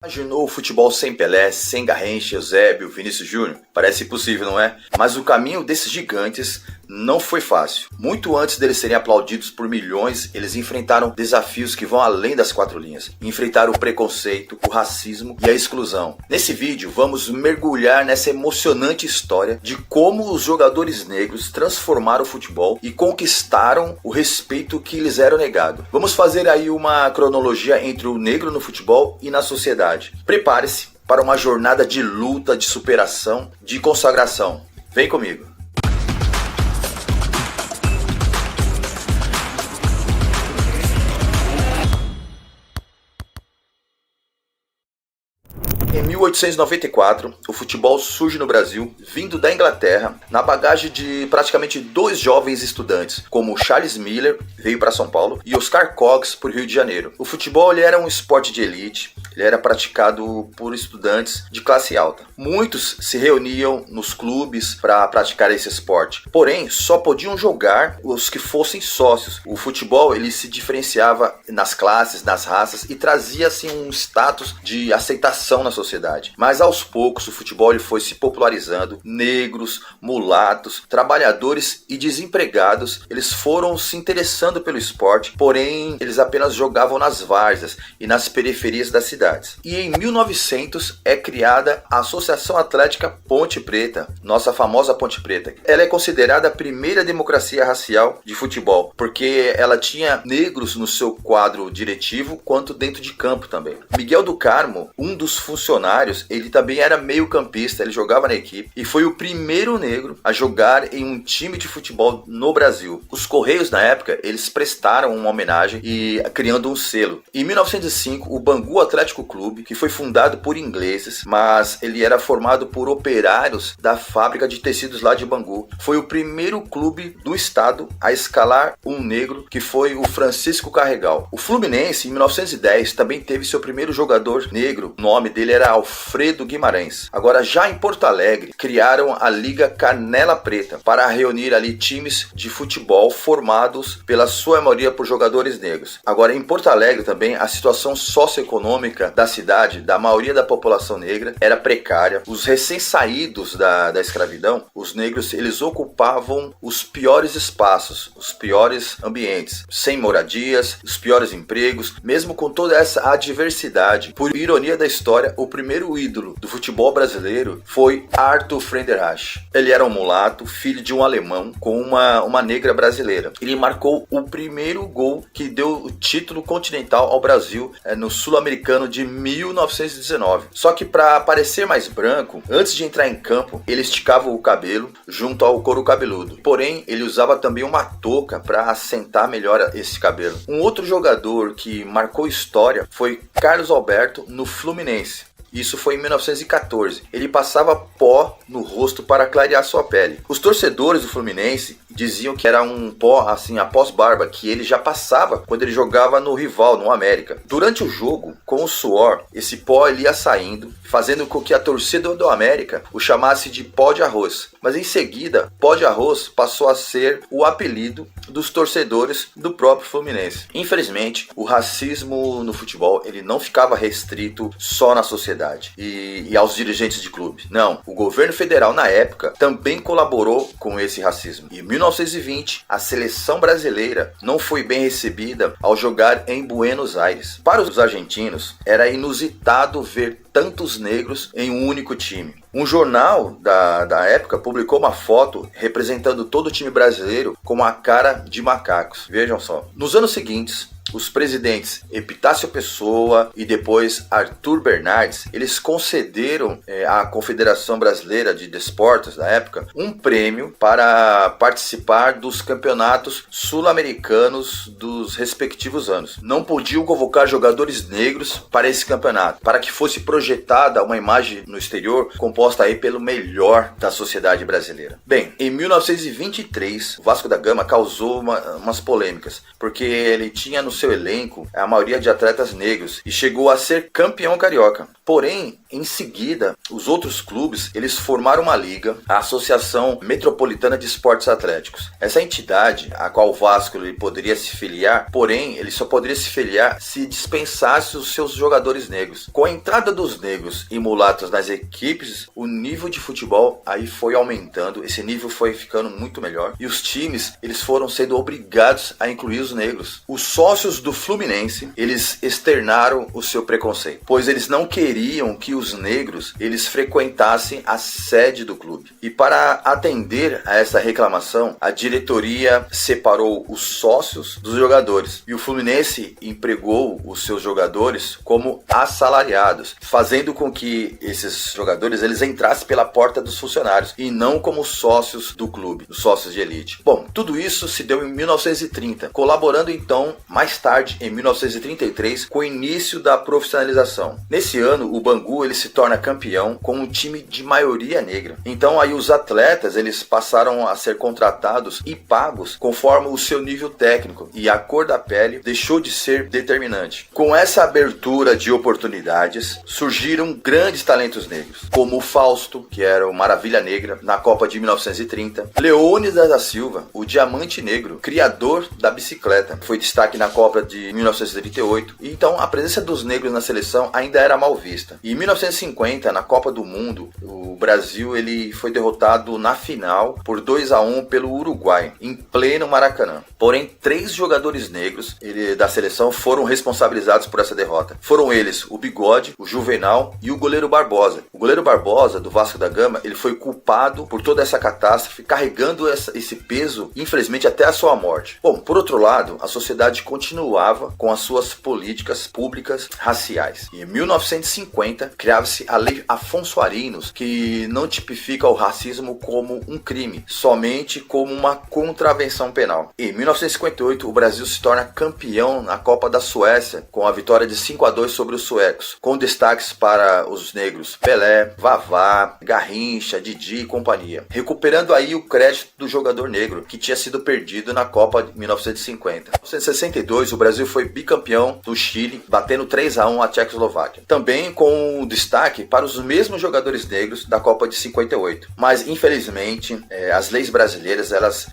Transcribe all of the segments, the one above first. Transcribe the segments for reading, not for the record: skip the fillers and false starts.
Imaginou o futebol sem Pelé, sem Garrincha, Eusébio, Vinícius Júnior? Parece impossível, não é? Mas o caminho desses gigantes não foi fácil. Muito antes deles serem aplaudidos por milhões, eles enfrentaram desafios que vão além das quatro linhas. Enfrentaram o preconceito, o racismo e a exclusão. Nesse vídeo, vamos mergulhar nessa emocionante história de como os jogadores negros transformaram o futebol e conquistaram o respeito que lhes era negado. Vamos fazer aí uma cronologia entre o negro no futebol e na sociedade. Prepare-se para uma jornada de luta, de superação, de consagração. Vem comigo. Em 1894, o futebol surge no Brasil, vindo da Inglaterra, na bagagem de praticamente dois jovens estudantes, como Charles Miller, veio para São Paulo, e Oscar Cox, para o Rio de Janeiro. O futebol ele era um esporte de elite, ele era praticado por estudantes de classe alta. Muitos se reuniam nos clubes para praticar esse esporte, porém só podiam jogar os que fossem sócios. O futebol ele se diferenciava nas classes, nas raças e trazia assim um status de aceitação na sociedade. Mas aos poucos o futebol ele foi se popularizando, negros, mulatos, trabalhadores e desempregados, eles foram se interessando pelo esporte, porém eles apenas jogavam nas várzeas e nas periferias das cidades. E em 1900 é criada a Associação Atlética Ponte Preta, nossa famosa Ponte Preta. Ela é considerada a primeira democracia racial de futebol, porque ela tinha negros no seu quadro diretivo quanto dentro de campo também. Miguel do Carmo, um dos funcionários, ele também era meio-campista, ele jogava na equipe e foi o primeiro negro a jogar em um time de futebol no Brasil. Os Correios, na época, eles prestaram uma homenagem e criando um selo. Em 1905, o Bangu Atlético Clube, que foi fundado por ingleses, mas ele era formado por operários da fábrica de tecidos lá de Bangu, foi o primeiro clube do estado a escalar um negro, que foi o Francisco Carregal. O Fluminense, em 1910, também teve seu primeiro jogador negro, o nome dele era Alfredo Guimarães. Agora, já em Porto Alegre, criaram a Liga Canela Preta para reunir ali times de futebol formados pela sua maioria por jogadores negros. Agora, em Porto Alegre também, a situação socioeconômica da cidade, da maioria da população negra, era precária. Os recém-saídos da escravidão, os negros, eles ocupavam os piores espaços, os piores ambientes, sem moradias, os piores empregos, mesmo com toda essa adversidade. Por ironia da história, o primeiro ídolo do futebol brasileiro foi Arthur Friedenreich. Ele era um mulato, filho de um alemão com uma negra brasileira. Ele marcou o primeiro gol que deu o título continental ao Brasil no Sul-Americano de 1919. Só que para parecer mais branco, antes de entrar em campo, ele esticava o cabelo junto ao couro cabeludo. Porém, ele usava também uma touca para assentar melhor esse cabelo. Um outro jogador que marcou história foi Carlos Alberto no Fluminense. Isso foi em 1914. Ele passava pó no rosto para clarear sua pele. Os torcedores do Fluminense diziam que era um pó assim após barba, que ele já passava quando ele jogava no rival, no América. Durante o jogo, com o suor, esse pó ele ia saindo, fazendo com que a torcida do América o chamasse de pó de arroz. Mas em seguida, pó de arroz passou a ser o apelido dos torcedores do próprio Fluminense. Infelizmente, o racismo no futebol ele não ficava restrito só na sociedade e aos dirigentes de clube. Não, o governo federal na época também colaborou com esse racismo. Em 1920, a seleção brasileira não foi bem recebida ao jogar em Buenos Aires. Para os argentinos, era inusitado ver tantos negros em um único time. Um jornal da época publicou uma foto representando todo o time brasileiro com uma cara de macacos. Vejam só. Nos anos seguintes, os presidentes Epitácio Pessoa e depois Arthur Bernardes, eles concederam à Confederação Brasileira de Desportos da época um prêmio para participar dos campeonatos sul-americanos dos respectivos anos. Não podiam convocar jogadores negros para esse campeonato, para que fosse projetada uma imagem no exterior composta aí pelo melhor da sociedade brasileira. Bem, em 1923, o Vasco da Gama causou umas polêmicas, porque ele tinha no seu elenco a maioria de atletas negros e chegou a ser campeão carioca. Porém, em seguida, os outros clubes, eles formaram uma liga, a Associação Metropolitana de Esportes Atléticos. Essa entidade, a qual o Vasco ele poderia se filiar, porém, ele só poderia se filiar se dispensasse os seus jogadores negros. Com a entrada dos negros e mulatos nas equipes, o nível de futebol aí foi aumentando, esse nível foi ficando muito melhor e os times, eles foram sendo obrigados a incluir os negros. Os sócios do Fluminense, eles externaram o seu preconceito, pois eles não queriam que os negros eles frequentassem a sede do clube. E para atender a essa reclamação, a diretoria separou os sócios dos jogadores e o Fluminense empregou os seus jogadores como assalariados, fazendo com que esses jogadores eles entrassem pela porta dos funcionários e não como sócios do clube, os sócios de elite. Bom, tudo isso se deu em 1930, colaborando então mais tarde em 1933 com o início da profissionalização. Nesse ano o Bangu ele se torna campeão com um time de maioria negra. Então aí os atletas eles passaram a ser contratados e pagos conforme o seu nível técnico e a cor da pele deixou de ser determinante. Com essa abertura de oportunidades surgiram grandes talentos negros, como o Fausto, que era o Maravilha Negra na Copa de 1930, Leônidas da Silva, o Diamante Negro, criador da bicicleta, foi destaque na Copa de 1938. Então a presença dos negros na seleção ainda era mal vista. E em 1950, na Copa do Mundo, o Brasil ele foi derrotado na final por 2-1 pelo Uruguai, em pleno Maracanã. Porém, 3 jogadores negros da seleção foram responsabilizados por essa derrota. Foram eles o Bigode, o Juvenal e o goleiro Barbosa. O goleiro Barbosa, do Vasco da Gama, ele foi culpado por toda essa catástrofe, carregando esse peso, infelizmente, até a sua morte. Bom, por outro lado, a sociedade continuava com as suas políticas públicas raciais. E em 1950, criava-se a Lei Afonso Arinos, que não tipifica o racismo como um crime, somente como uma contravenção penal. Em 1958, o Brasil se torna campeão na Copa da Suécia, com a vitória de 5-2 sobre os suecos, com destaques para os negros Pelé, Vavá, Garrincha, Didi e companhia, recuperando aí o crédito do jogador negro, que tinha sido perdido na Copa de 1950. Em 1962, o Brasil foi bicampeão do Chile, batendo 3-1 a Tchecoslováquia. Também com destaque para os mesmos jogadores negros da Copa de 58. Mas, infelizmente, as leis brasileiras elas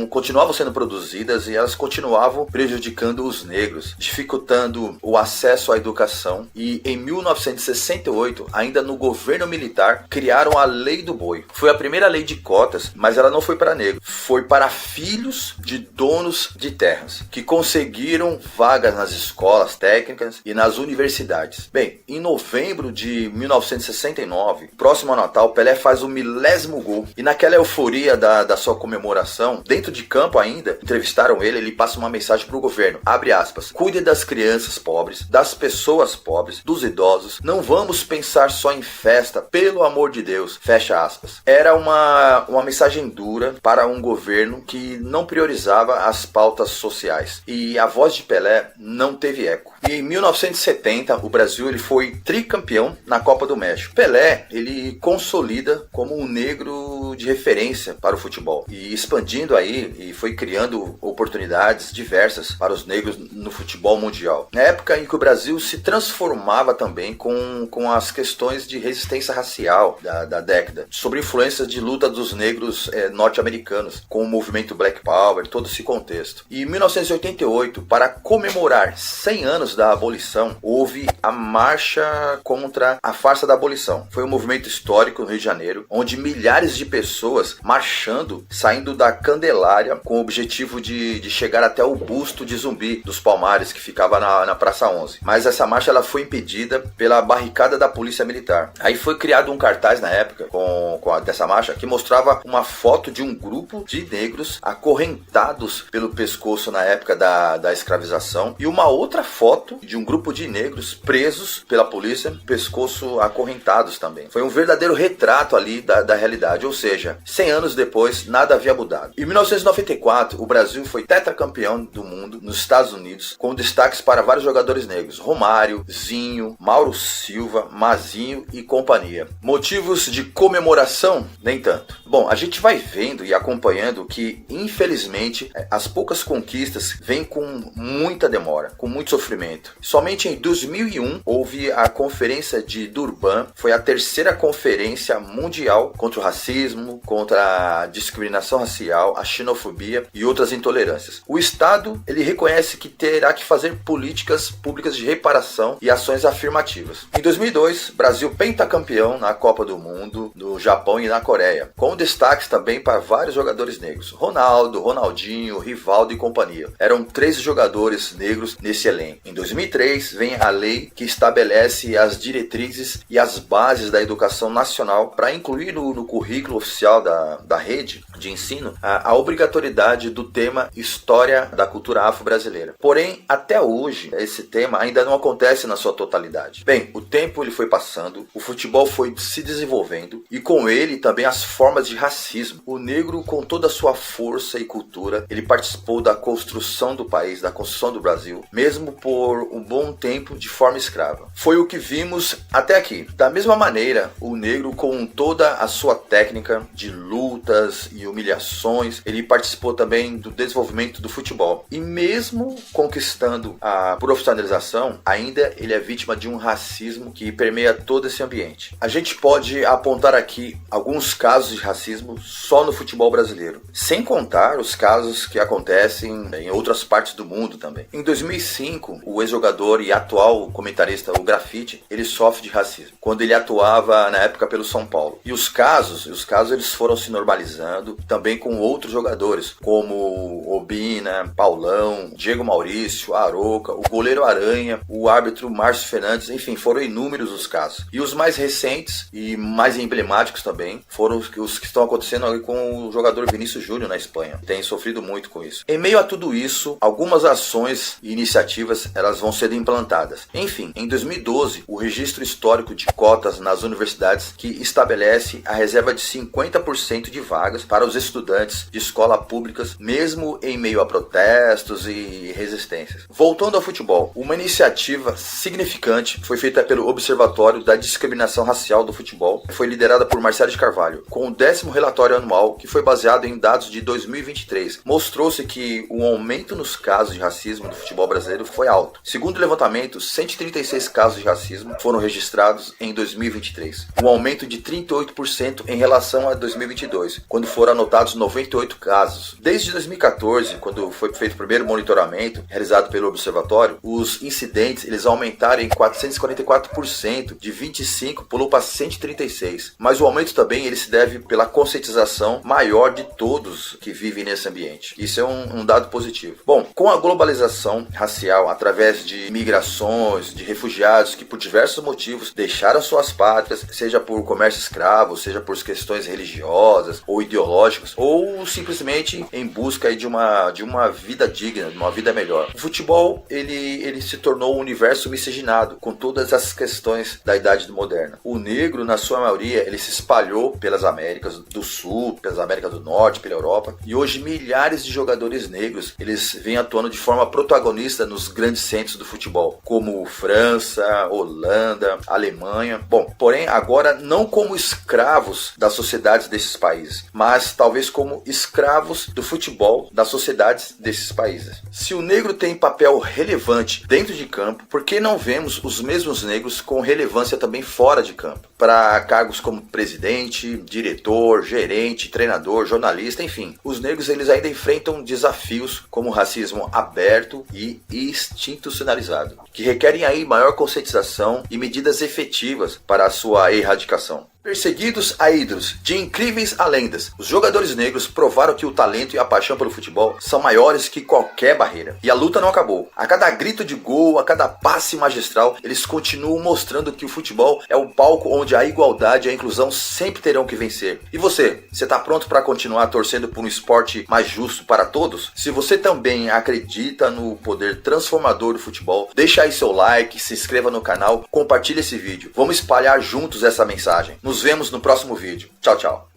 continuavam sendo produzidas e elas continuavam prejudicando os negros, dificultando o acesso à educação. E em 1968, ainda no governo militar, criaram a Lei do Boi. Foi a primeira lei de cotas, mas ela não foi para negros, foi para filhos de donos de terras, que conseguiram vagas nas escolas técnicas e nas universidades. Bem, em novembro de 1969, próximo ao Natal, Pelé faz o 1000º gol. E naquela euforia da sua comemoração, dentro de campo ainda, entrevistaram ele passa uma mensagem para o governo, abre aspas, cuide das crianças pobres, das pessoas pobres, dos idosos, não vamos pensar só em festa, pelo amor de Deus, fecha aspas. Era uma mensagem dura para um governo que não priorizava as pautas sociais. E a voz de Pelé não teve eco. E em 1970, o Brasil ele foi tricampeão na Copa do México. Pelé, ele consolida como um negro de referência para o futebol. E expandindo aí, e foi criando oportunidades diversas para os negros no futebol mundial. Na época em que o Brasil se transformava também com as questões de resistência racial da década, sobre influências de luta dos negros norte-americanos, com o movimento Black Power, todo esse contexto. E em 1988, para comemorar 100 anos da abolição, houve a Marcha contra a Farsa da Abolição. Foi um movimento histórico no Rio de Janeiro, onde milhares de pessoas marchando, saindo da Candelária, com o objetivo de chegar até o busto de Zumbi dos Palmares, que ficava na Praça 11. Mas essa marcha ela foi impedida pela barricada da Polícia Militar. Aí foi criado um cartaz na época dessa marcha que mostrava uma foto de um grupo de negros acorrentados pelo pescoço na época da escravização e uma outra foto de um grupo de negros presos pela polícia, pescoço acorrentados também. Foi um verdadeiro retrato ali da realidade, ou seja, seja, 100 anos depois nada havia mudado. Em 1994, o Brasil foi tetracampeão do mundo nos Estados Unidos, com destaques para vários jogadores negros: Romário, Zinho, Mauro Silva, Mazinho e companhia. Motivos de comemoração? Nem tanto. Bom, a gente vai vendo e acompanhando que, infelizmente, as poucas conquistas vêm com muita demora, com muito sofrimento. Somente em 2001 houve a Conferência de Durban, foi a terceira conferência mundial contra o racismo, contra a discriminação racial, a xenofobia e outras intolerâncias. O Estado, ele reconhece que terá que fazer políticas públicas de reparação e ações afirmativas. Em 2002, Brasil pentacampeão na Copa do Mundo, no Japão e na Coreia, com destaques também para vários jogadores negros: Ronaldo, Ronaldinho, Rivaldo e companhia. Eram 13 jogadores negros nesse elenco. Em 2003, vem a lei que estabelece as diretrizes e as bases da educação nacional para incluir no currículo oficial da rede de ensino a obrigatoriedade do tema História da Cultura Afro-Brasileira. Porém, até hoje, esse tema ainda não acontece na sua totalidade. Bem, o tempo ele foi passando, o futebol foi se desenvolvendo e com ele também as formas de racismo. O negro, com toda a sua força e cultura, ele participou da construção do país, da construção do Brasil, mesmo por um bom tempo de forma escrava. Foi o que vimos até aqui. Da mesma maneira, o negro, com toda a sua técnica de lutas e humilhações, ele participou também do desenvolvimento do futebol. E mesmo conquistando a profissionalização, ainda ele é vítima de um racismo que permeia todo esse ambiente. A gente pode apontar aqui alguns casos de racismo só no futebol brasileiro, sem contar os casos que acontecem em outras partes do mundo também. Em 2005, o ex-jogador e atual comentarista, o Grafite, ele sofre de racismo, quando ele atuava na época pelo São Paulo. E os casos eles foram se normalizando também com outros jogadores, como Obina, Paulão, Diego Maurício, Arouca, o goleiro Aranha, o árbitro Márcio Fernandes, enfim, foram inúmeros os casos. E os mais recentes e mais emblemáticos também foram os que estão acontecendo ali com o jogador Vinícius Júnior na Espanha. Tem sofrido muito com isso. Em meio a tudo isso, algumas ações e iniciativas elas vão sendo implantadas. Enfim, em 2012, o registro histórico de cotas nas universidades que estabelece a reserva de 50% de vagas para os estudantes de escola públicas, mesmo em meio a protestos e resistências. Voltando ao futebol, uma iniciativa significante foi feita pelo Observatório da Discriminação Racial do Futebol, que foi liderada por Marcelo de Carvalho, com o 10º relatório anual, que foi baseado em dados de 2023. Mostrou-se que o aumento nos casos de racismo do futebol brasileiro foi alto. Segundo o levantamento, 136 casos de racismo foram registrados em 2023, um aumento de 38% em relação a 2022, quando foram anotados 98 casos. Desde 2014, quando foi feito o primeiro monitoramento realizado pelo Observatório, os incidentes eles aumentaram em 444%, de 25 pulou para 136. Mas o aumento também ele se deve pela conscientização maior de todos que vivem nesse ambiente. Isso é um dado positivo. Bom, com a globalização racial, através de migrações, de refugiados que por diversos motivos deixaram suas pátrias, seja por comércio escravo, seja por questões religiosas ou ideológicas, ou simplesmente em busca de uma vida digna, de uma vida melhor. O futebol ele se tornou um universo miscigenado com todas as questões da idade moderna. O negro, na sua maioria, ele se espalhou pelas Américas do Sul, pelas Américas do Norte, pela Europa, e hoje milhares de jogadores negros eles vêm atuando de forma protagonista nos grandes centros do futebol, como França, Holanda, Alemanha. Bom, porém agora não como escravos das sociedades desses países, mas talvez como escravos do futebol das sociedades desses países. Se o negro tem papel relevante dentro de campo, por que não vemos os mesmos negros com relevância também fora de campo? Para cargos como presidente, diretor, gerente, treinador, jornalista, enfim. Os negros eles ainda enfrentam desafios como racismo aberto e institucionalizado, que requerem aí maior conscientização e medidas efetivas para a sua erradicação. Perseguidos a ídolos, de incríveis a lendas, os jogadores negros provaram que o talento e a paixão pelo futebol são maiores que qualquer barreira. E a luta não acabou. A cada grito de gol, a cada passe magistral, eles continuam mostrando que o futebol é o palco onde a igualdade e a inclusão sempre terão que vencer. E você está pronto para continuar torcendo por um esporte mais justo para todos? Se você também acredita no poder transformador do futebol, deixa aí seu like, se inscreva no canal, compartilhe esse vídeo. Vamos espalhar juntos essa mensagem. Nos vemos no próximo vídeo. Tchau, tchau.